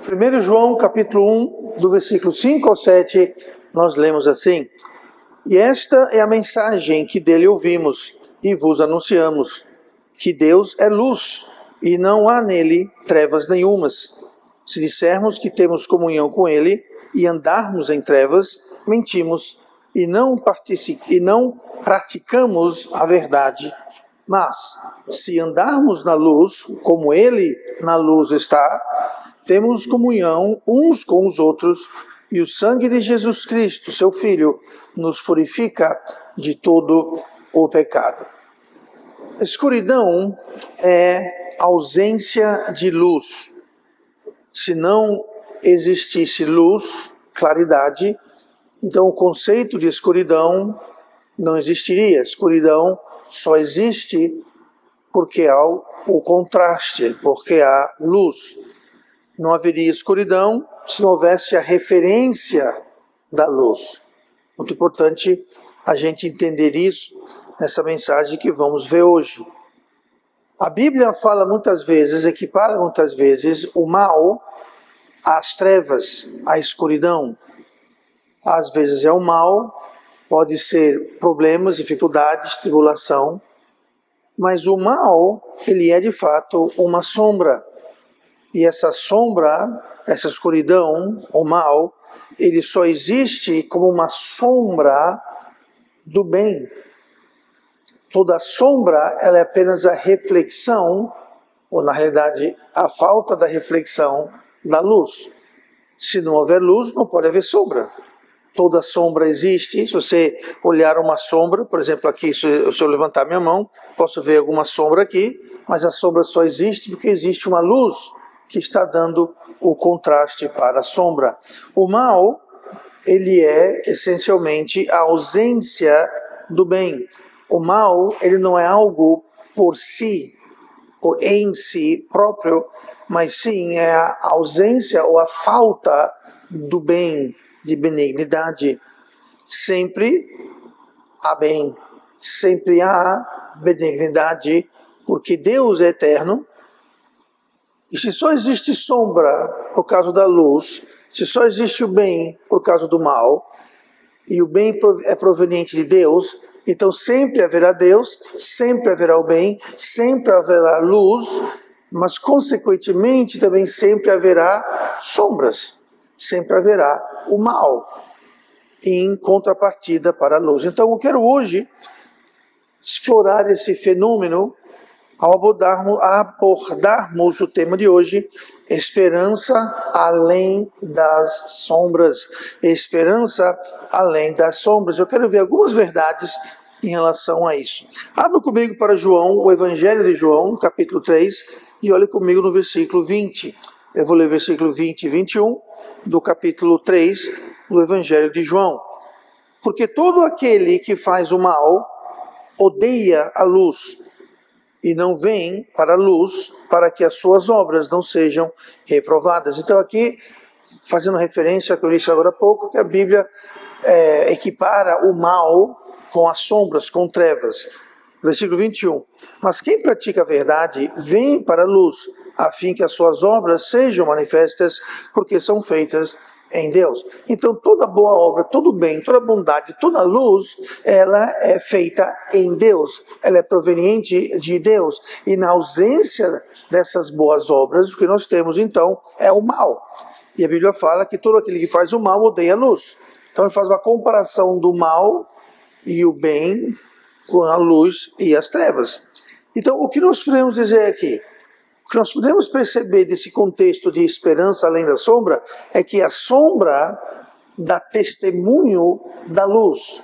Primeiro João, capítulo 1, do versículo 5 ao 7, nós lemos assim: E esta é a mensagem que dele ouvimos e vos anunciamos, que Deus é luz, e não há nele trevas nenhumas. Se dissermos que temos comunhão com ele e andarmos em trevas, mentimos e não praticamos a verdade. Mas, se andarmos na luz, como ele na luz está, temos comunhão uns com os outros, e o sangue de Jesus Cristo, seu Filho, nos purifica de todo o pecado. Escuridão é ausência de luz. Se não existisse luz, claridade, então o conceito de escuridão não existiria. Escuridão só existe porque há o contraste, porque há luz. Não haveria escuridão se não houvesse a referência da luz. Muito importante a gente entender isso nessa mensagem que vamos ver hoje. A Bíblia fala muitas vezes, equipara muitas vezes o mal às trevas, à escuridão. Às vezes é o mal, pode ser problemas, dificuldades, tribulação, mas o mal, ele é de fato uma sombra. E essa sombra, essa escuridão, o mal, ele só existe como uma sombra do bem. Toda sombra, ela é apenas a reflexão, ou na realidade, a falta da reflexão da luz. Se não houver luz, não pode haver sombra. Toda sombra existe. Se você olhar uma sombra, por exemplo, aqui, se eu levantar minha mão, posso ver alguma sombra aqui, mas a sombra só existe porque existe uma luz que está dando o contraste para a sombra. O mal, ele é essencialmente a ausência do bem. O mal, ele não é algo por si, ou em si próprio, mas sim é a ausência ou a falta do bem, de benignidade. Sempre há bem, sempre há benignidade, porque Deus é eterno. E se só existe sombra por causa da luz, se só existe o bem por causa do mal, e o bem é proveniente de Deus, então sempre haverá Deus, sempre haverá o bem, sempre haverá luz, mas consequentemente também sempre haverá sombras, sempre haverá o mal, em contrapartida para a luz. Então eu quero hoje explorar esse fenômeno ao abordarmos o tema de hoje, esperança além das sombras. Esperança além das sombras. Eu quero ver algumas verdades em relação a isso. Abra comigo para João, o Evangelho de João, capítulo 3, e olhe comigo no versículo 20. Eu vou ler versículo 20 e 21 do capítulo 3 do Evangelho de João. Porque todo aquele que faz o mal odeia a luz, e não vem para a luz, para que as suas obras não sejam reprovadas. Então aqui, fazendo referência ao que eu disse agora há pouco, que a Bíblia equipara o mal com as sombras, com trevas. Versículo 21. Mas quem pratica a verdade, vem para a luz, a fim que as suas obras sejam manifestas, porque são feitas em Deus. Então toda boa obra, todo bem, toda bondade, toda luz, ela é feita em Deus, ela é proveniente de Deus, e na ausência dessas boas obras, o que nós temos então é o mal. E a Bíblia fala que todo aquele que faz o mal odeia a luz. Então ele faz uma comparação do mal e o bem com a luz e as trevas. Então o que nós podemos dizer aqui? O que nós podemos perceber desse contexto de esperança além da sombra é que a sombra dá testemunho da luz.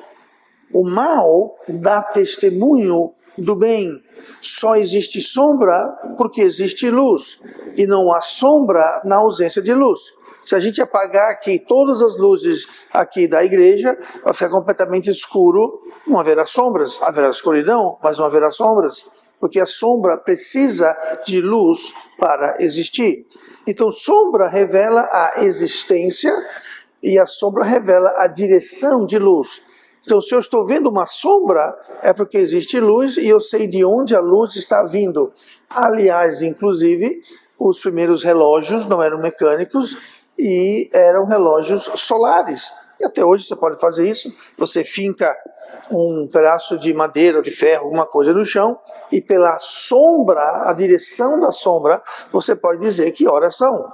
O mal dá testemunho do bem. Só existe sombra porque existe luz. E não há sombra na ausência de luz. Se a gente apagar aqui todas as luzes aqui da igreja, vai ficar completamente escuro, não haverá sombras. Haverá escuridão, mas não haverá sombras. Porque a sombra precisa de luz para existir. Então, sombra revela a existência e a sombra revela a direção de luz. Então, se eu estou vendo uma sombra, é porque existe luz e eu sei de onde a luz está vindo. Aliás, inclusive, os primeiros relógios não eram mecânicos e eram relógios solares. E até hoje você pode fazer isso. Você finca um pedaço de madeira ou de ferro, alguma coisa no chão, e pela sombra, a direção da sombra, você pode dizer que horas são.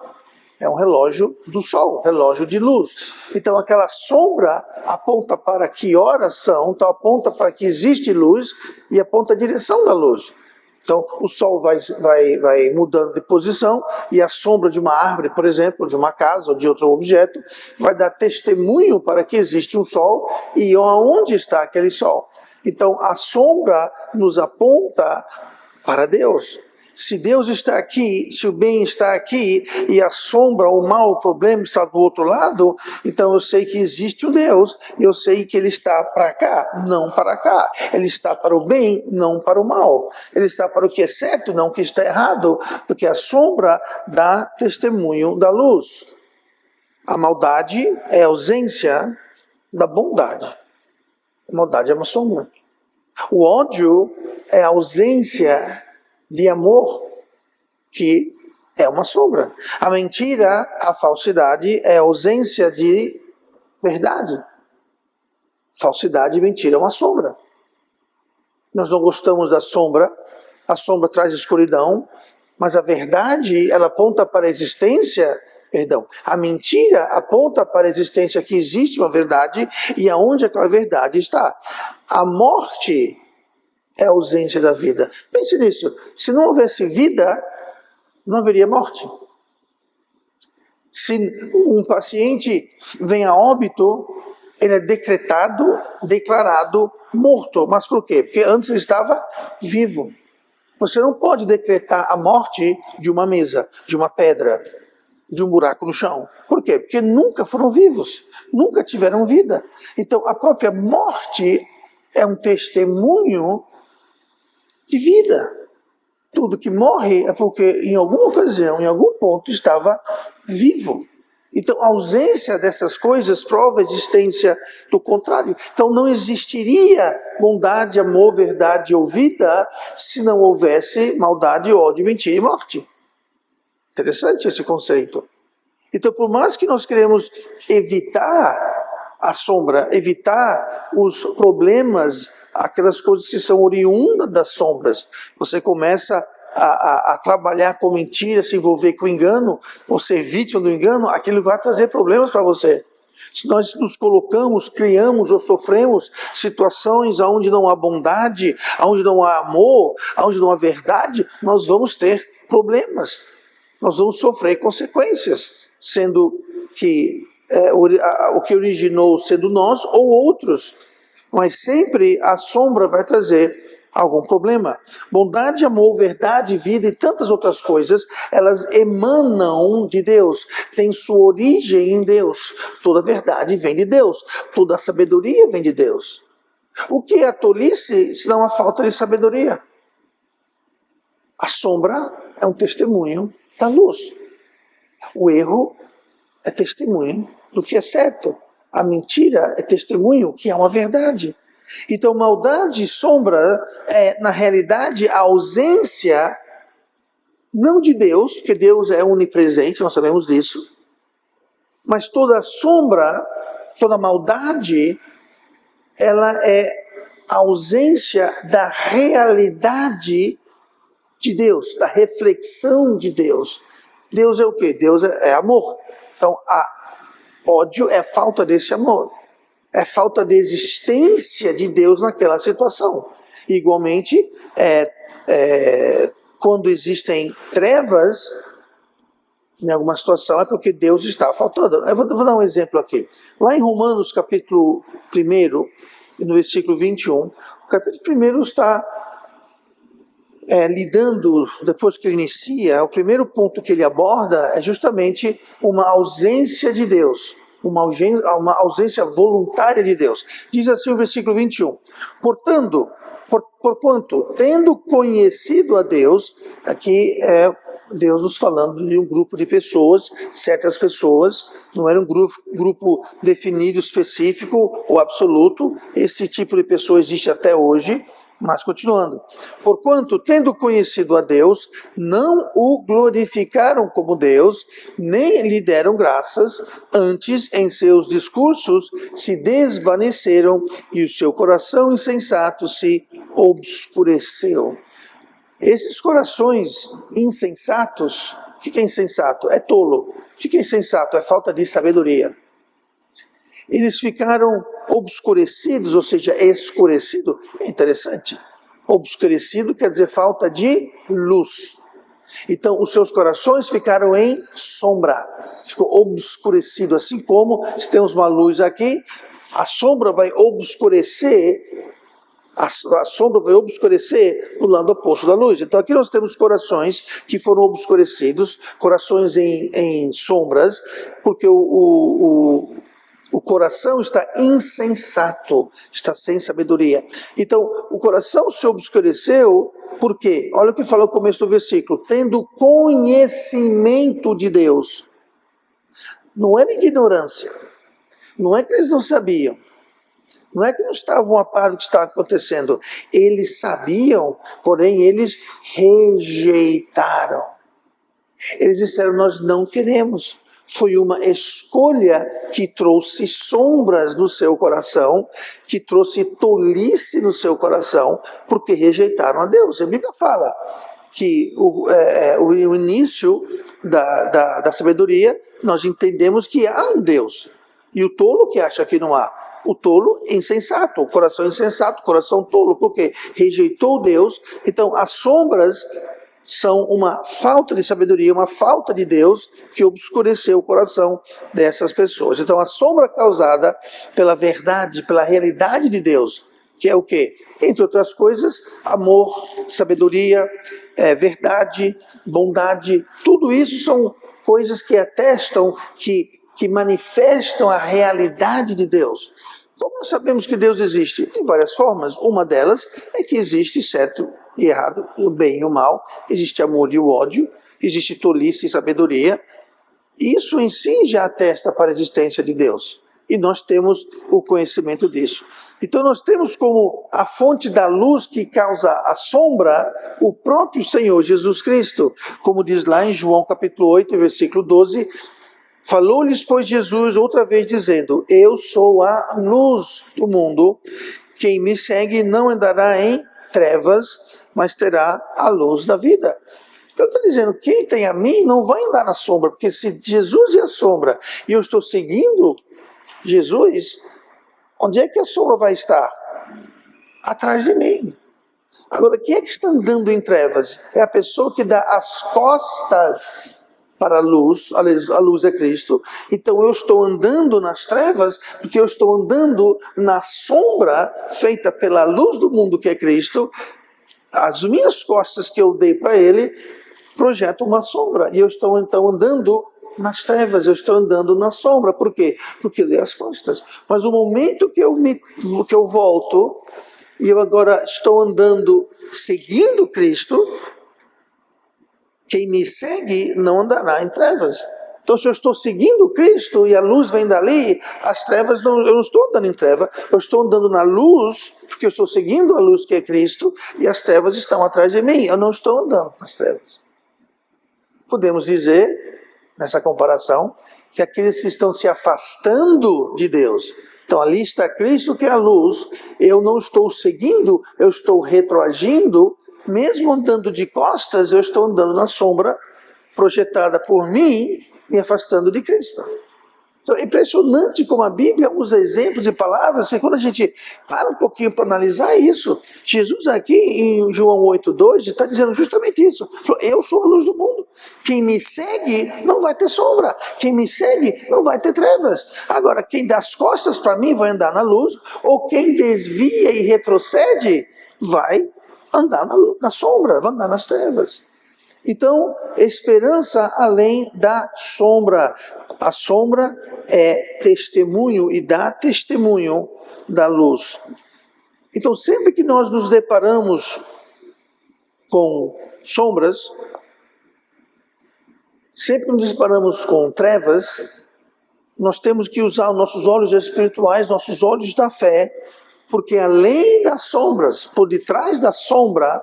É um relógio do sol, relógio de luz. Então aquela sombra aponta para que horas são, então aponta para que existe luz e aponta a direção da luz. Então o sol vai mudando de posição e a sombra de uma árvore, por exemplo, de uma casa ou de outro objeto, vai dar testemunho para que existe um sol e onde está aquele sol. Então a sombra nos aponta para Deus. Se Deus está aqui, se o bem está aqui e a sombra, o mal, o problema está do outro lado, então eu sei que existe um Deus, eu sei que Ele está para cá, não para cá. Ele está para o bem, não para o mal. Ele está para o que é certo, não o que está errado, porque a sombra dá testemunho da luz. A maldade é a ausência da bondade. A maldade é uma sombra. O ódio é a ausência de amor, que é uma sombra. A mentira, a falsidade, é a ausência de verdade. Falsidade e mentira é uma sombra. Nós não gostamos da sombra, a sombra traz escuridão, mas a verdade, ela aponta para a existência, a mentira aponta para a existência que existe uma verdade e aonde aquela verdade está. A morte é a ausência da vida. Pense nisso. Se não houvesse vida, não haveria morte. Se um paciente vem a óbito, ele é declarado morto. Mas por quê? Porque antes ele estava vivo. Você não pode decretar a morte de uma mesa, de uma pedra, de um buraco no chão. Por quê? Porque nunca foram vivos, nunca tiveram vida. Então a própria morte é um testemunho de vida. Tudo que morre é porque em alguma ocasião, em algum ponto, estava vivo. Então a ausência dessas coisas prova a existência do contrário. Então não existiria bondade, amor, verdade ou vida se não houvesse maldade, ódio, mentira e morte. Interessante esse conceito. Então por mais que nós queremos evitar a sombra, evitar os problemas, aquelas coisas que são oriundas das sombras. Você começa a trabalhar com mentira, se envolver com engano, ou ser vítima do engano, aquilo vai trazer problemas para você. Se nós nos colocamos, criamos ou sofremos situações onde não há bondade, onde não há amor, onde não há verdade, nós vamos ter problemas. Nós vamos sofrer consequências, sendo que o que originou sendo nós ou outros, mas sempre a sombra vai trazer algum problema. Bondade, amor, verdade, vida e tantas outras coisas, elas emanam de Deus, têm sua origem em Deus. Toda verdade vem de Deus, toda a sabedoria vem de Deus. O que é a tolice se não a falta de sabedoria? A sombra é um testemunho da luz. O erro é testemunho do que é certo. A mentira é testemunho que é uma verdade. Então, maldade e sombra é, na realidade, a ausência, não de Deus, porque Deus é onipresente, nós sabemos disso, mas toda sombra, toda maldade, ela é a ausência da realidade de Deus, da reflexão de Deus. Deus é o quê? Deus é amor. Então, ódio é falta desse amor. É falta de existência de Deus naquela situação. Igualmente, quando existem trevas, em alguma situação, é porque Deus está faltando. Eu vou dar um exemplo aqui. Lá em Romanos, capítulo 1, no versículo 21, o capítulo 1 está lidando, depois que ele inicia, o primeiro ponto que ele aborda é justamente uma ausência de Deus, uma ausência voluntária de Deus. Diz assim o versículo 21, porquanto, tendo conhecido a Deus, aqui é Deus nos falando de um grupo de pessoas, certas pessoas, não era um grupo definido, específico ou absoluto. Esse tipo de pessoa existe até hoje, mas continuando. Porquanto, tendo conhecido a Deus, não o glorificaram como Deus, nem lhe deram graças, antes em seus discursos se desvaneceram e o seu coração insensato se obscureceu. Esses corações insensatos, o que é insensato? É tolo. O que é insensato? É falta de sabedoria. Eles ficaram obscurecidos, ou seja, escurecido. É interessante. Obscurecido quer dizer falta de luz. Então, os seus corações ficaram em sombra. Ficou obscurecido, assim como se temos uma luz aqui, a sombra vai obscurecer. A sombra vai obscurecer no lado oposto da luz. Então aqui nós temos corações que foram obscurecidos, corações em sombras, porque o coração está insensato, está sem sabedoria. Então o coração se obscureceu, por quê? Olha o que fala no começo do versículo: tendo conhecimento de Deus. Não era ignorância, não é que eles não sabiam. Não é que não estavam a par do que estava acontecendo. Eles sabiam, porém eles rejeitaram. Eles disseram, nós não queremos. Foi uma escolha que trouxe sombras no seu coração, que trouxe tolice no seu coração, porque rejeitaram a Deus. A Bíblia fala que o início da sabedoria, nós entendemos que há um Deus. E o tolo que acha que não há. O tolo insensato, o coração insensato, o coração tolo, porque rejeitou Deus. Então as sombras são uma falta de sabedoria, uma falta de Deus que obscureceu o coração dessas pessoas. Então a sombra causada pela verdade, pela realidade de Deus, que é o quê? Entre outras coisas, amor, sabedoria, verdade, bondade, tudo isso são coisas que atestam, que manifestam a realidade de Deus. Como nós sabemos que Deus existe? De várias formas. Uma delas é que existe certo e errado, o bem e o mal, existe amor e o ódio, existe tolice e sabedoria. Isso em si já atesta para a existência de Deus. E nós temos o conhecimento disso. Então nós temos como a fonte da luz que causa a sombra o próprio Senhor Jesus Cristo. Como diz lá em João capítulo 8, versículo 12... Falou-lhes, pois, Jesus outra vez, dizendo, eu sou a luz do mundo, quem me segue não andará em trevas, mas terá a luz da vida. Então está dizendo, quem tem a mim não vai andar na sombra, porque se Jesus é a sombra e eu estou seguindo Jesus, onde é que a sombra vai estar? Atrás de mim. Agora, quem é que está andando em trevas? É a pessoa que dá as costas para a luz é Cristo. Então eu estou andando nas trevas, porque eu estou andando na sombra feita pela luz do mundo que é Cristo. As minhas costas que eu dei para ele projetam uma sombra, e eu estou então andando nas trevas, eu estou andando na sombra. Por quê? Porque eu dei as costas. Mas o momento que eu volto, e eu agora estou andando seguindo Cristo, quem me segue não andará em trevas. Então, se eu estou seguindo Cristo e a luz vem dali, as trevas, eu não estou andando em treva, eu estou andando na luz, porque eu estou seguindo a luz que é Cristo, e as trevas estão atrás de mim, eu não estou andando nas trevas. Podemos dizer, nessa comparação, que aqueles que estão se afastando de Deus, então ali está Cristo que é a luz, eu não estou seguindo, eu estou retroagindo, mesmo andando de costas, eu estou andando na sombra projetada por mim, me afastando de Cristo. Então é impressionante como a Bíblia usa exemplos e palavras, que quando a gente para um pouquinho para analisar isso, Jesus aqui em João 8,2 está dizendo justamente isso. Eu sou a luz do mundo. Quem me segue não vai ter sombra. Quem me segue não vai ter trevas. Agora, quem dá as costas para mim vai andar na luz, ou quem desvia e retrocede vai andar na sombra, vai andar nas trevas. Então, esperança além da sombra. A sombra é testemunho e dá testemunho da luz. Então, sempre que nós nos deparamos com sombras, Sempre que nos deparamos com trevas, nós temos que usar os nossos olhos espirituais, nossos olhos da fé, porque além das sombras, por detrás da sombra,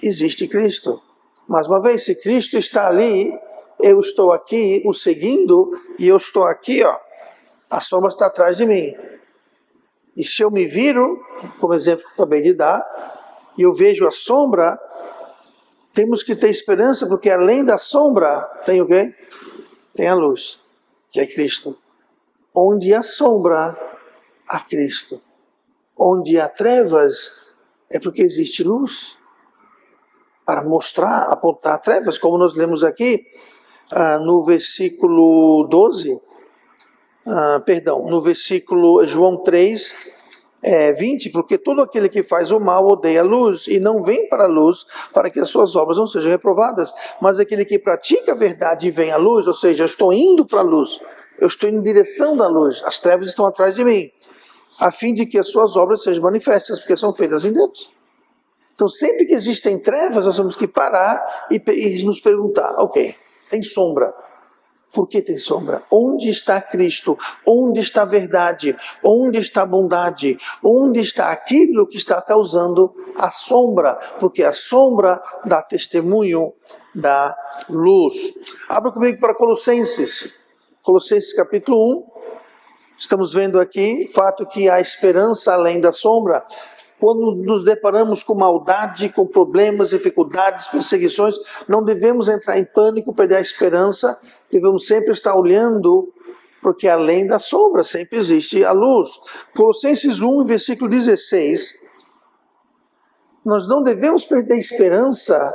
existe Cristo. Mais uma vez, se Cristo está ali, eu estou aqui o seguindo, e eu estou aqui, ó, a sombra está atrás de mim. E se eu me viro, como exemplo que eu acabei de dar, e eu vejo a sombra, temos que ter esperança, porque além da sombra, tem o quê? Tem a luz, que é Cristo. Onde há sombra, há Cristo. Onde há trevas, é porque existe luz. Para mostrar, apontar trevas, como nós lemos aqui, no versículo 12, no versículo João 3, 20, porque todo aquele que faz o mal odeia a luz e não vem para a luz para que as suas obras não sejam reprovadas, mas aquele que pratica a verdade e vem à luz, ou seja, eu estou indo para a luz, eu estou em direção da luz, as trevas estão atrás de mim, a fim de que as suas obras sejam manifestas, porque são feitas em Deus. Então sempre que existem trevas, nós temos que parar e nos perguntar, ok, tem sombra. Por que tem sombra? Onde está Cristo? Onde está a verdade? Onde está a bondade? Onde está aquilo que está causando a sombra? Porque a sombra dá testemunho da luz. Abra comigo para Colossenses. Colossenses capítulo 1. Estamos vendo aqui o fato que há esperança além da sombra. Quando nos deparamos com maldade, com problemas, dificuldades, perseguições, não devemos entrar em pânico, perder a esperança, devemos sempre estar olhando, porque além da sombra sempre existe a luz. Colossenses 1, versículo 16, nós não devemos perder a esperança,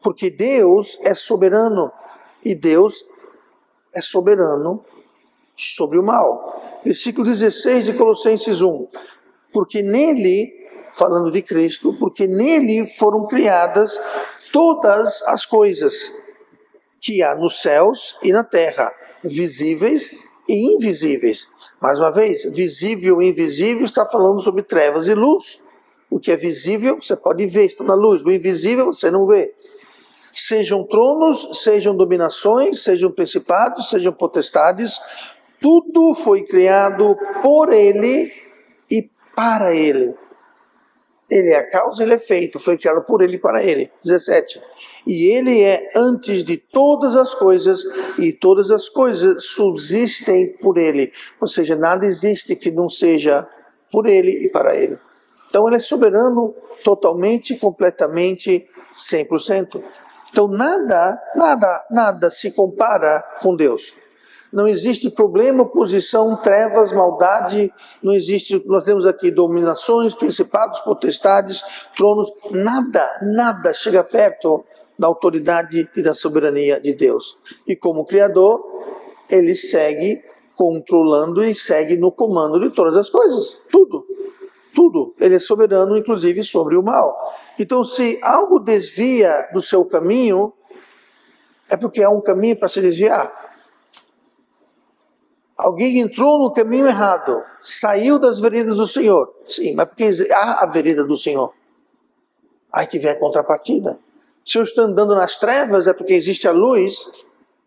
porque Deus é soberano, e Deus é soberano sobre o mal. Versículo 16 de Colossenses 1, porque nele, falando de Cristo, porque nele foram criadas todas as coisas que há nos céus e na terra, visíveis e invisíveis. Mais uma vez, visível e invisível está falando sobre trevas e luz. O que é visível, você pode ver, está na luz. O invisível, você não vê. Sejam tronos, sejam dominações, sejam principados, sejam potestades, tudo foi criado por ele e para ele. Ele é a causa, ele é feito, foi criado por ele e para ele. 17. E ele é antes de todas as coisas, e todas as coisas subsistem por ele. Ou seja, nada existe que não seja por ele e para ele. Então ele é soberano totalmente, completamente, 100%. Então nada se compara com Deus. Não existe problema, oposição, trevas, maldade, não existe, nós temos aqui dominações, principados, potestades, tronos, nada chega perto da autoridade e da soberania de Deus. E como Criador, ele segue controlando e segue no comando de todas as coisas, tudo. Ele é soberano, inclusive, sobre o mal. Então, se algo desvia do seu caminho, é porque há um caminho para se desviar. Alguém entrou no caminho errado, saiu das veredas do Senhor. Sim, mas porque há a vereda do Senhor. Aí que vem a contrapartida. Se eu estou andando nas trevas, é porque existe a luz.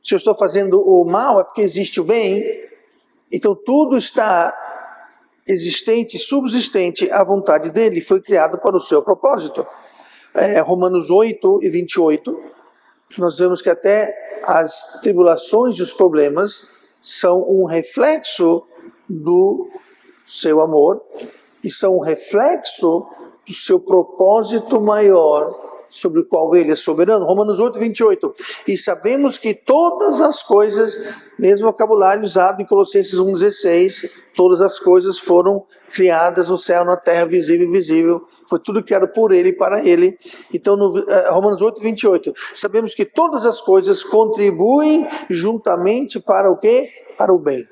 Se eu estou fazendo o mal, é porque existe o bem. Então tudo está existente, subsistente à vontade dele. Foi criado para o seu propósito. Romanos 8 e 28, nós vemos que até as tribulações e os problemas são um reflexo do seu amor e são um reflexo do seu propósito maior sobre o qual ele é soberano. Romanos 8, 28. E sabemos que todas as coisas, mesmo vocabulário usado em Colossenses 1, 16, todas as coisas foram criadas no céu, na terra, visível e invisível. Foi tudo criado por ele e para ele. Então, no Romanos 8, 28. Sabemos que todas as coisas contribuem juntamente para o quê? Para o bem.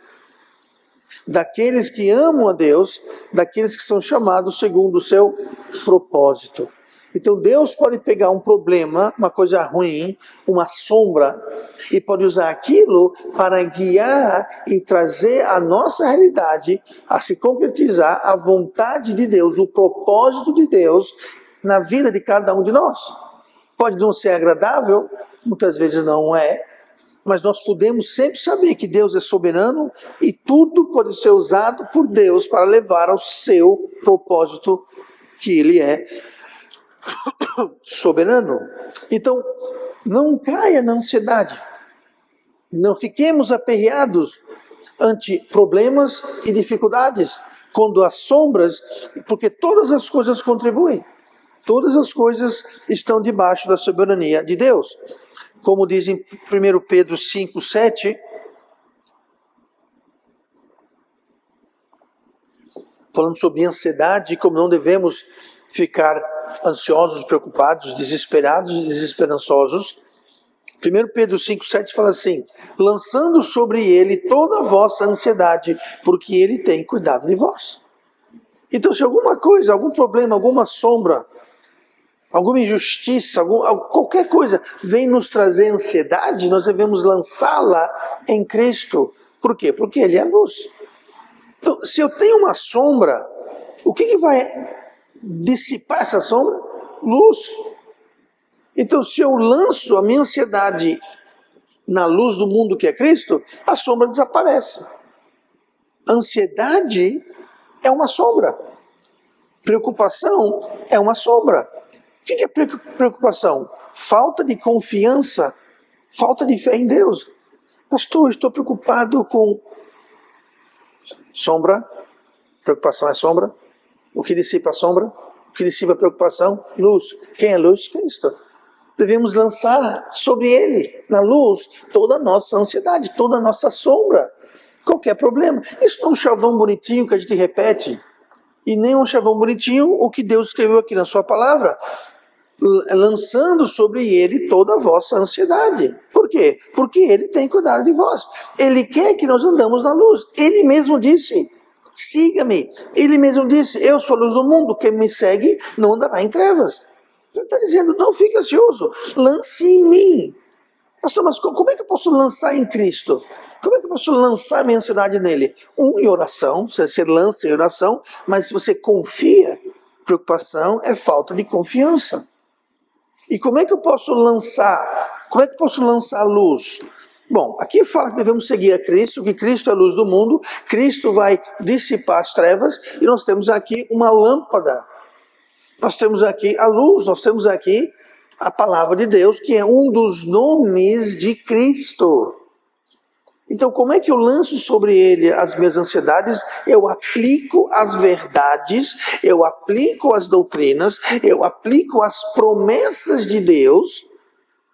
Daqueles que amam a Deus, daqueles que são chamados segundo o seu propósito. Então Deus pode pegar um problema, uma coisa ruim, uma sombra, e pode usar aquilo para guiar e trazer a nossa realidade a se concretizar a vontade de Deus, o propósito de Deus na vida de cada um de nós. Pode não ser agradável, muitas vezes não é, Mas nós podemos sempre saber que Deus é soberano e tudo pode ser usado por Deus para levar ao seu propósito, que Ele é soberano. Então, não caia na ansiedade. Não fiquemos aperreados ante problemas e dificuldades, quando as sombras, porque todas as coisas contribuem. Todas as coisas estão debaixo da soberania de Deus. Como diz em 1 Pedro 5, 7, falando sobre ansiedade, como não devemos ficar ansiosos, preocupados, desesperados e desesperançosos. 1 Pedro 5, 7 fala assim: lançando sobre ele toda a vossa ansiedade, porque ele tem cuidado de vós. Então, se alguma coisa, algum problema, alguma sombra, alguma injustiça, qualquer coisa vem nos trazer ansiedade, nós devemos lançá-la em Cristo. Por quê? Porque Ele é a luz. Então, se eu tenho uma sombra, o que vai dissipar essa sombra? Luz. Então, se eu lanço a minha ansiedade na luz do mundo que é Cristo, a sombra desaparece. Ansiedade é uma sombra. Preocupação é uma sombra. O que é preocupação? Falta de confiança, falta de fé em Deus. Pastor, estou preocupado com sombra. Preocupação é sombra. O que dissipa a sombra? O que dissipa a preocupação? Luz. Quem é luz? Cristo. Devemos lançar sobre Ele, na luz, toda a nossa ansiedade, toda a nossa sombra. Qualquer problema. Isso não é um chavão bonitinho que a gente repete. E nem um chavão bonitinho o que Deus escreveu aqui na sua palavra. Lançando sobre Ele toda a vossa ansiedade. Por quê? Porque Ele tem cuidado de vós. Ele quer que nós andamos na luz. Ele mesmo disse: siga-me. Ele mesmo disse: eu sou a luz do mundo. Quem me segue não andará em trevas. Ele está dizendo: não fique ansioso. Lance em mim. Pastor, mas como é que eu posso lançar em Cristo? Como é que eu posso lançar minha ansiedade nele? Em oração. Você lança em oração. Mas se você confia, preocupação é falta de confiança. E como é que eu posso lançar? Como é que eu posso lançar a luz? Bom, aqui fala que devemos seguir a Cristo, que Cristo é a luz do mundo, Cristo vai dissipar as trevas, e nós temos aqui uma lâmpada. Nós temos aqui a luz, nós temos aqui a palavra de Deus, que é um dos nomes de Cristo. Então, como é que eu lanço sobre ele as minhas ansiedades? Eu aplico as verdades, eu aplico as doutrinas, eu aplico as promessas de Deus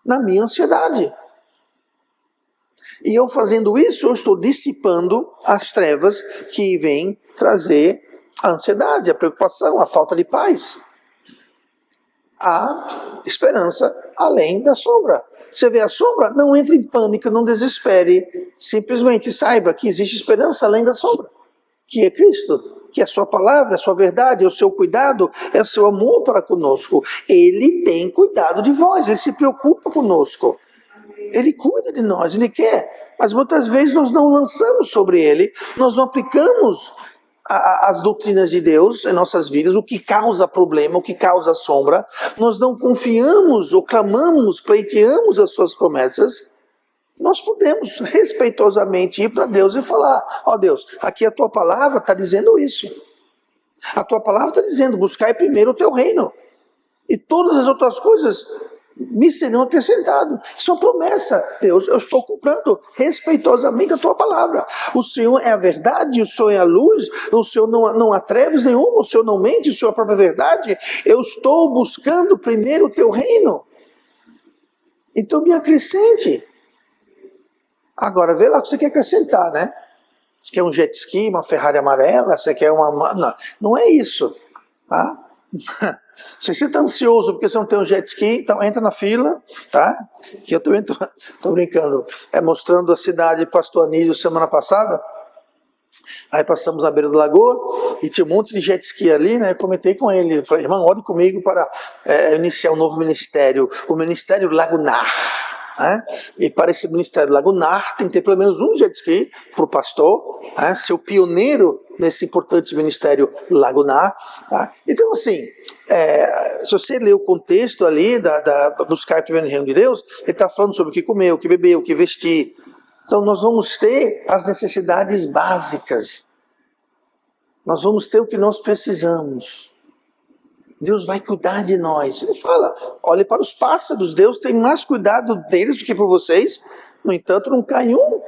na minha ansiedade. E eu fazendo isso, eu estou dissipando as trevas que vêm trazer a ansiedade, a preocupação, a falta de paz. A esperança além da sombra. Você vê a sombra, não entre em pânico, não desespere. Simplesmente saiba que existe esperança além da sombra, que é Cristo, que é a sua palavra, a sua verdade, é o seu cuidado, é o seu amor para conosco. Ele tem cuidado de vós, Ele se preocupa conosco. Ele cuida de nós, Ele quer. Mas muitas vezes nós não lançamos sobre Ele, nós não aplicamos as doutrinas de Deus em nossas vidas, o que causa problema, o que causa sombra. Nós não confiamos ou clamamos, pleiteamos as suas promessas. Nós podemos respeitosamente ir para Deus e falar: ó Deus, aqui a tua palavra está dizendo isso. A tua palavra está dizendo: buscai primeiro o teu reino, e todas as outras coisas me serão acrescentadas. Isso é uma promessa. Deus, eu estou comprando respeitosamente a tua palavra. O Senhor é a verdade, o Senhor é a luz, o Senhor não há trevas nenhuma, o Senhor não mente, o Senhor é a própria verdade. Eu estou buscando primeiro o teu reino. Então me acrescente. Agora, vê lá o que você quer acrescentar, né? Você quer um jet ski, uma Ferrari amarela, você quer uma... Não é isso, tá? Se você está ansioso porque você não tem um jet ski, então entra na fila, tá? Que eu também estou brincando. Mostrando a cidade de Pastor Anísio semana passada. Aí passamos à beira da lagoa e tinha um monte de jet ski ali, né? Eu comentei com ele, falei: irmão, ore comigo para iniciar um novo ministério, o Ministério Lagunar. né? E para esse ministério lagunar tem que ter pelo menos um jet ski para o pastor, né? Ser o pioneiro nesse importante ministério lagunar. Tá? Então, assim, se você ler o contexto ali do Skype no Reino de Deus, ele está falando sobre o que comer, o que beber, o que vestir. Então, nós vamos ter as necessidades básicas. Nós vamos ter o que nós precisamos. Deus vai cuidar de nós. Ele fala, olhe para os pássaros, Deus tem mais cuidado deles do que por vocês. No entanto, não cai um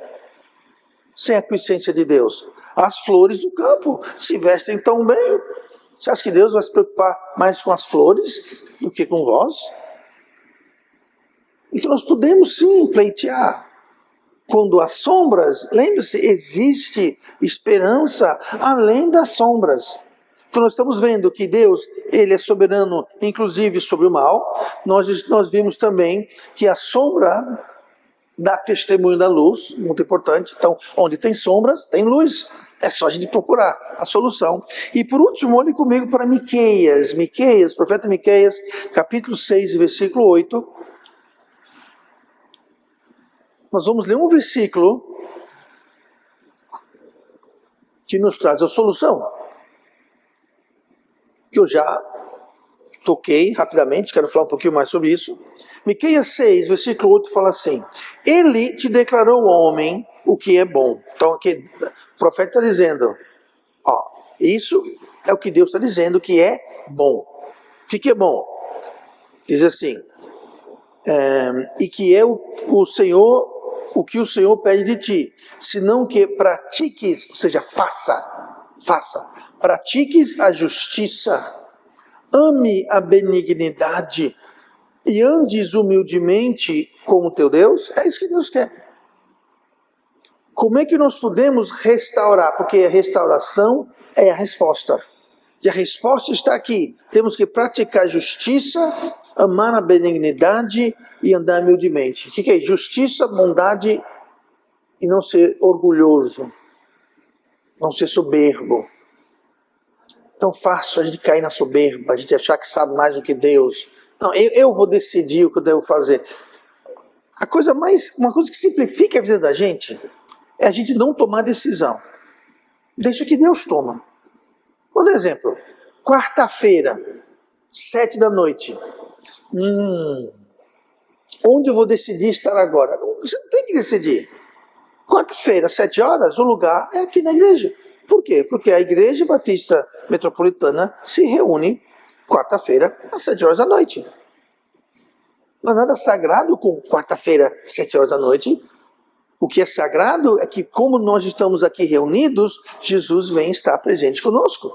sem a aquiescência de Deus. As flores do campo se vestem tão bem. Você acha que Deus vai se preocupar mais com as flores do que com vós? Então nós podemos sim pleitear. Quando as sombras, lembre-se, existe esperança além das sombras. Então nós estamos vendo que Deus, Ele é soberano, inclusive sobre o mal. Nós vimos também que a sombra dá testemunho da luz, muito importante. Então, onde tem sombras, tem luz. É só a gente procurar a solução. E por último, olhe comigo para Miqueias. Miqueias, profeta Miqueias, capítulo 6, versículo 8. Nós vamos ler um versículo que nos traz a solução. Que eu já toquei rapidamente, quero falar um pouquinho mais sobre isso. Miqueias 6, versículo 8 fala assim: Ele te declarou, homem, o que é bom. Então aqui o profeta está dizendo, isso é o que Deus está dizendo que é bom. O que é bom? Diz assim, e que é o Senhor, o que o Senhor pede de ti, senão que pratiques, ou seja, pratiques a justiça, ame a benignidade e andes humildemente como teu Deus. É isso que Deus quer. Como é que nós podemos restaurar? Porque a restauração é a resposta. E a resposta está aqui. Temos que praticar justiça, amar a benignidade e andar humildemente. O que é justiça, bondade e não ser orgulhoso, não ser soberbo. Tão fácil a gente cair na soberba, a gente achar que sabe mais do que Deus. Não, eu vou decidir o que eu devo fazer. Uma coisa que simplifica a vida da gente é a gente não tomar decisão. Deixa que Deus toma. Por exemplo, quarta-feira, 7 da noite. Onde eu vou decidir estar agora? Você não tem que decidir. Quarta-feira, 7 horas, o lugar é aqui na igreja. Por quê? Porque a Igreja Batista Metropolitana se reúne quarta-feira às 7 horas da noite. Não há nada sagrado com quarta-feira, 7 horas da noite. O que é sagrado é que, como nós estamos aqui reunidos, Jesus vem estar presente conosco.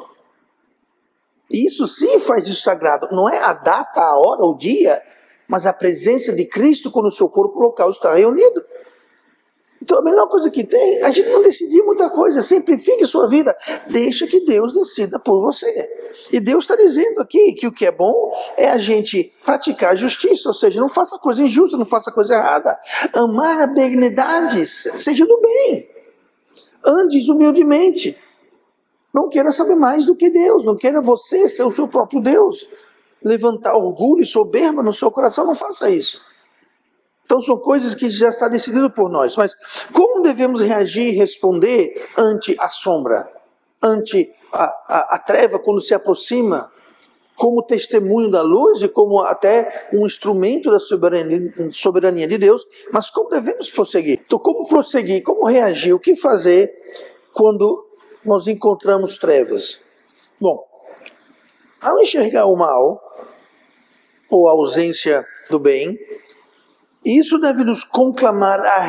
Isso sim faz isso sagrado. Não é a data, a hora, o dia, mas a presença de Cristo quando o seu corpo local está reunido. Então a melhor coisa que tem, a gente não decidir muita coisa, simplifique sua vida, deixa que Deus decida por você. E Deus está dizendo aqui que o que é bom é a gente praticar a justiça, ou seja, não faça coisa injusta, não faça coisa errada, amar a benignidade, seja do bem, andes humildemente, não queira saber mais do que Deus, não queira você ser o seu próprio Deus, levantar orgulho e soberba no seu coração, não faça isso. Então são coisas que já está decidido por nós. Mas como devemos reagir e responder ante a sombra? Ante a treva quando se aproxima? Como testemunho da luz e como até um instrumento da soberania de Deus. Mas como devemos prosseguir? Então como prosseguir? Como reagir? O que fazer quando nós encontramos trevas? Bom, ao enxergar o mal ou a ausência do bem, isso deve nos conclamar a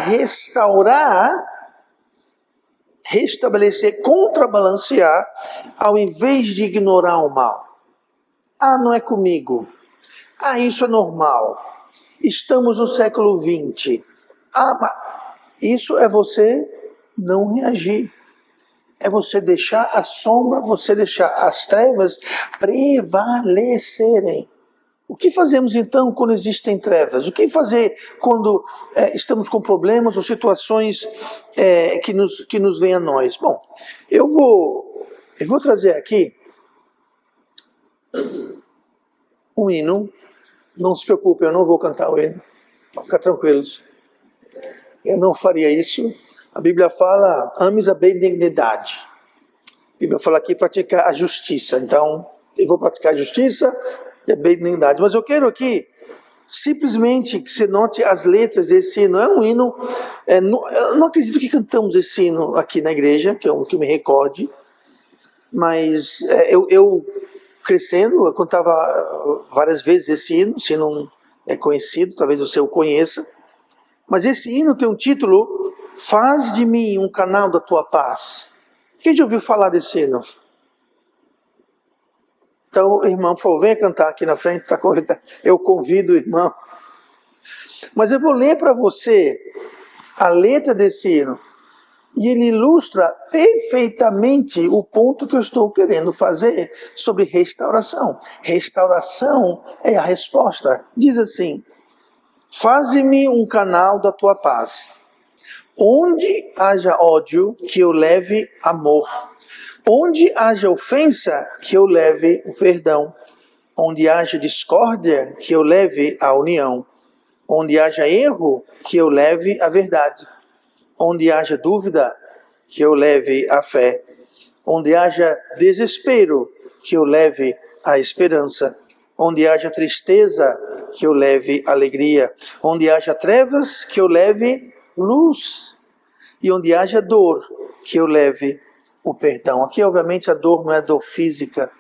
restabelecer, contrabalancear, ao invés de ignorar o mal. Não é comigo. Isso é normal. Estamos no século XX. Mas isso é você não reagir. É você deixar a sombra, você deixar as trevas prevalecerem. O que fazemos então quando existem trevas? O que fazer quando estamos com problemas ou situações que nos vêm a nós? Bom, eu vou trazer aqui um hino. Não se preocupe, eu não vou cantar o hino. Pode ficar tranquilos. Eu não faria isso. A Bíblia fala, ames a benignidade. A Bíblia fala aqui praticar a justiça. Então, eu vou praticar a justiça e a benignidade. Mas eu quero aqui simplesmente que você note as letras desse hino. É um hino, eu não acredito que cantamos esse hino aqui na igreja, que eu me recorde, mas eu crescendo, eu cantava várias vezes esse hino é conhecido, talvez você o conheça, mas esse hino tem um título, Faz de mim um canal da tua paz. Quem já ouviu falar desse hino? Então, irmão, por favor, venha cantar aqui na frente, tá convidado. Eu convido o irmão. Mas eu vou ler para você a letra desse hino. E ele ilustra perfeitamente o ponto que eu estou querendo fazer sobre restauração. Restauração é a resposta. Diz assim, faze-me um canal da tua paz. Onde haja ódio, que eu leve amor. Onde haja ofensa, que eu leve o perdão. Onde haja discórdia, que eu leve a união. Onde haja erro, que eu leve a verdade. Onde haja dúvida, que eu leve a fé. Onde haja desespero, que eu leve a esperança. Onde haja tristeza, que eu leve alegria. Onde haja trevas, que eu leve luz. E onde haja dor, que eu leve o perdão. Aqui, obviamente, a dor não é dor física,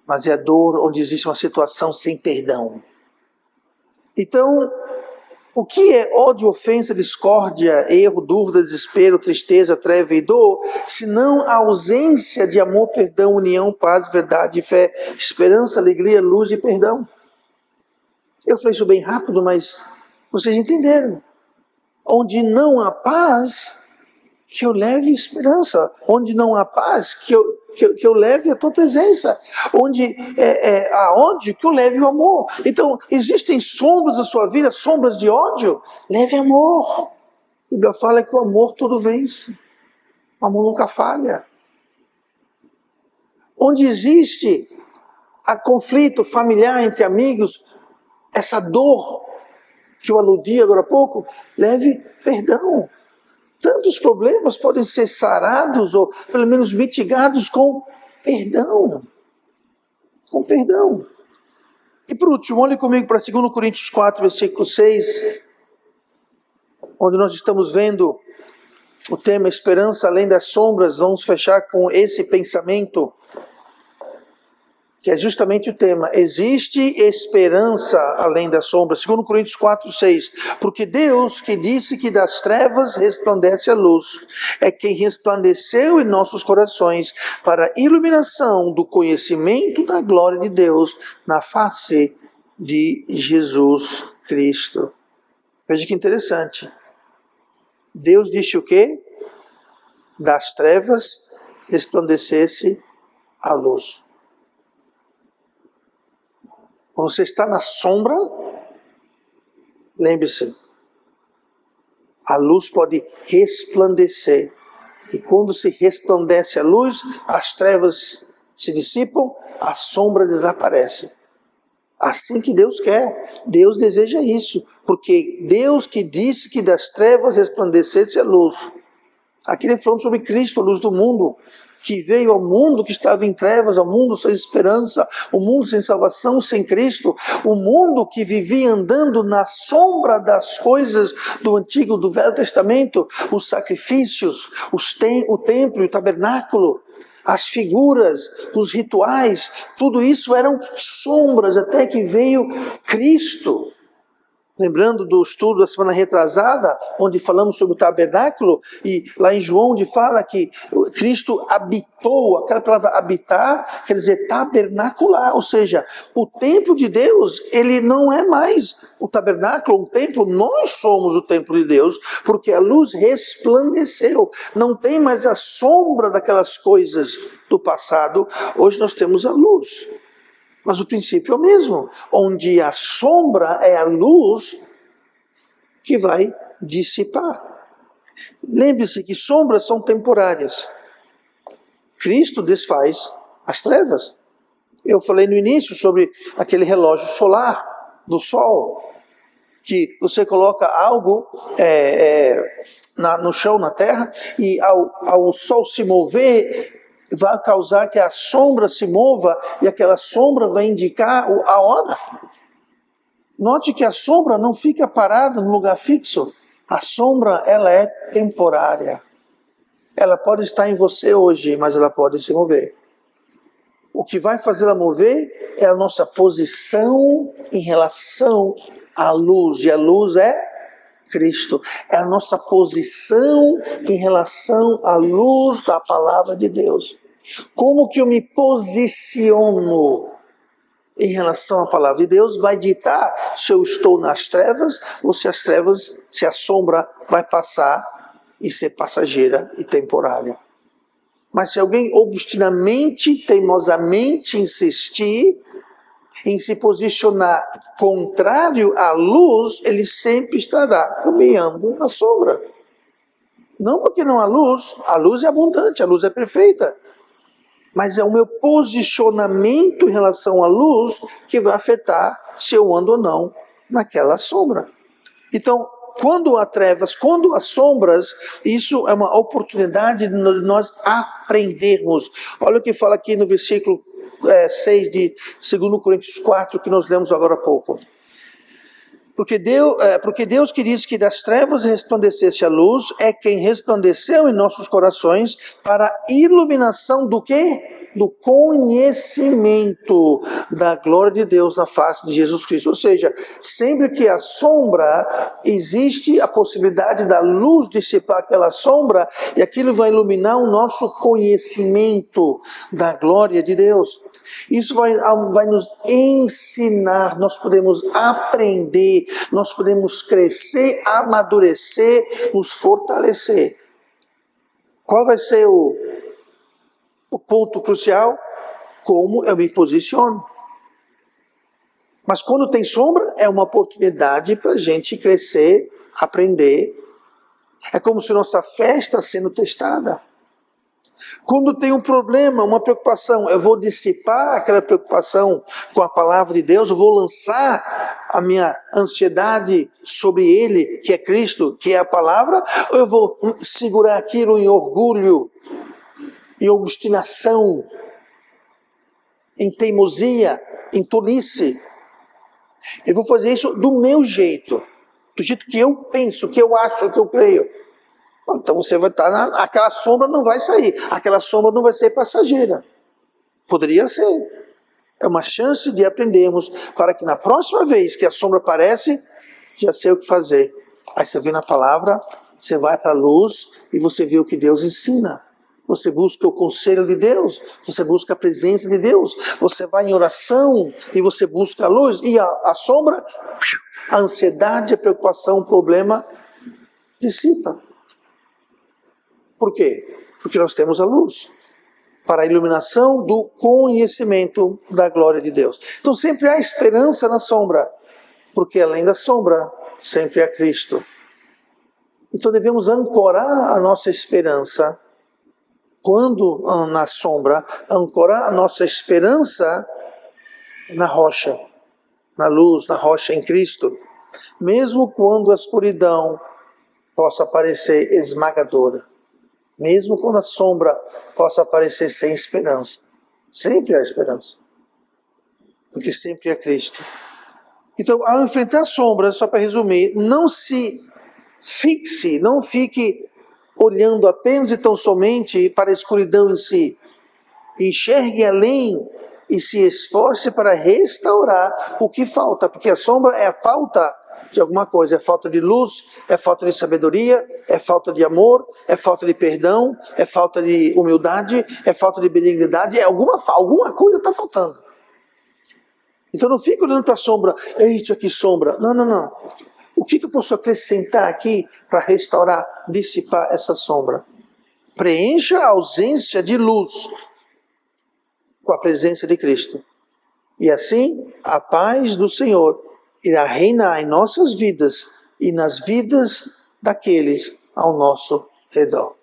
mas é a dor onde existe uma situação sem perdão. Então, o que é ódio, ofensa, discórdia, erro, dúvida, desespero, tristeza, treva e dor, senão a ausência de amor, perdão, união, paz, verdade, fé, esperança, alegria, luz e perdão? Eu falei isso bem rápido, mas vocês entenderam. Onde não há paz, que eu leve esperança. Onde não há paz, que eu leve a tua presença. Onde há ódio, que eu leve o amor. Então, existem sombras da sua vida, sombras de ódio, leve amor. A Bíblia fala que o amor tudo vence. O amor nunca falha. Onde existe a conflito familiar entre amigos, essa dor que eu aludi agora há pouco, leve perdão. Tantos problemas podem ser sarados ou pelo menos mitigados com perdão. Com perdão. E por último, olhe comigo para 2 Coríntios 4, versículo 6, onde nós estamos vendo o tema esperança além das sombras. Vamos fechar com esse pensamento, que é justamente o tema. Existe esperança além das sombras. 2 Coríntios 4, 6. Porque Deus, que disse que das trevas resplandece a luz, é quem resplandeceu em nossos corações para a iluminação do conhecimento da glória de Deus na face de Jesus Cristo. Veja que interessante. Deus disse o quê? Das trevas resplandecesse a luz. Quando você está na sombra, lembre-se, a luz pode resplandecer. E quando se resplandece a luz, as trevas se dissipam, a sombra desaparece. Assim que Deus quer, Deus deseja isso. Porque Deus que disse que das trevas resplandecesse a luz. Aqui ele falando sobre Cristo, a luz do mundo, que veio ao mundo que estava em trevas, ao mundo sem esperança, o mundo sem salvação, sem Cristo, o mundo que vivia andando na sombra das coisas do Antigo, do Velho Testamento, os sacrifícios, o templo e o tabernáculo, as figuras, os rituais, tudo isso eram sombras até que veio Cristo. Lembrando do estudo da semana retrasada, onde falamos sobre o tabernáculo, e lá em João, onde fala que Cristo habitou, aquela palavra habitar, quer dizer tabernacular, ou seja, o templo de Deus, ele não é mais o tabernáculo, um templo, nós somos o templo de Deus, porque a luz resplandeceu, não tem mais a sombra daquelas coisas do passado, hoje nós temos a luz. Mas o princípio é o mesmo, onde a sombra é a luz que vai dissipar. Lembre-se que sombras são temporárias. Cristo desfaz as trevas. Eu falei no início sobre aquele relógio solar do sol. Que você coloca algo no chão, na terra, e ao sol se mover, vai causar que a sombra se mova, e aquela sombra vai indicar a hora. Note que a sombra não fica parada no lugar fixo. A sombra, ela é temporária. Ela pode estar em você hoje, mas ela pode se mover. O que vai fazer ela mover é a nossa posição em relação à luz. E a luz é Cristo. É a nossa posição em relação à luz da palavra de Deus. Como que eu me posiciono em relação à palavra de Deus vai ditar se eu estou nas trevas ou se se a sombra vai passar e ser passageira e temporária. Mas se alguém obstinamente, teimosamente insistir em se posicionar contrário à luz, ele sempre estará caminhando na sombra. Não porque não há luz, a luz é abundante, a luz é perfeita. Mas é o meu posicionamento em relação à luz que vai afetar se eu ando ou não naquela sombra. Então, quando há trevas, quando há sombras, isso é uma oportunidade de nós aprendermos. Olha o que fala aqui no versículo 6 de 2 Coríntios 4, que nós lemos agora há pouco. Porque Deus que disse que das trevas resplandecesse a luz, é quem resplandeceu em nossos corações para a iluminação do quê? Do conhecimento da glória de Deus na face de Jesus Cristo. Ou seja, sempre que há sombra, existe a possibilidade da luz dissipar aquela sombra e aquilo vai iluminar o nosso conhecimento da glória de Deus. Isso vai nos ensinar, nós podemos aprender, nós podemos crescer, amadurecer, nos fortalecer. Qual vai ser o ponto crucial? Como eu me posiciono. Mas quando tem sombra, é uma oportunidade para a gente crescer, aprender. É como se nossa fé está sendo testada. Quando tem um problema, uma preocupação, eu vou dissipar aquela preocupação com a palavra de Deus, eu vou lançar a minha ansiedade sobre Ele, que é Cristo, que é a palavra, ou eu vou segurar aquilo em orgulho, em obstinação, em teimosia, em tolice. Eu vou fazer isso do meu jeito, do jeito que eu penso, que eu acho, que eu creio. Então você vai estar aquela sombra não vai sair, aquela sombra não vai ser passageira. Poderia ser. É uma chance de aprendermos para que na próxima vez que a sombra aparece, já sei o que fazer. Aí você vem na palavra, você vai para a luz e você vê o que Deus ensina. Você busca o conselho de Deus, você busca a presença de Deus, você vai em oração e você busca a luz. E a sombra, a ansiedade, a preocupação, o problema dissipa. Por quê? Porque nós temos a luz para a iluminação do conhecimento da glória de Deus. Então sempre há esperança na sombra, porque além da sombra, sempre há Cristo. Então devemos ancorar a nossa esperança, quando na sombra, ancorar a nossa esperança na rocha, na luz, na rocha em Cristo, mesmo quando a escuridão possa parecer esmagadora. Mesmo quando a sombra possa aparecer sem esperança. Sempre há esperança. Porque sempre é Cristo. Então, ao enfrentar a sombra, só para resumir, não se fixe, não fique olhando apenas e tão somente para a escuridão em si. Enxergue além e se esforce para restaurar o que falta. Porque a sombra é a falta de alguma coisa, é falta de luz, é falta de sabedoria, é falta de amor, é falta de perdão, é falta de humildade, é falta de benignidade, alguma coisa está faltando. Então não fique olhando para a sombra, eita que sombra, não. O que eu posso acrescentar aqui para restaurar, dissipar essa sombra? Preencha a ausência de luz com a presença de Cristo. E assim, a paz do Senhor irá reinar em nossas vidas e nas vidas daqueles ao nosso redor.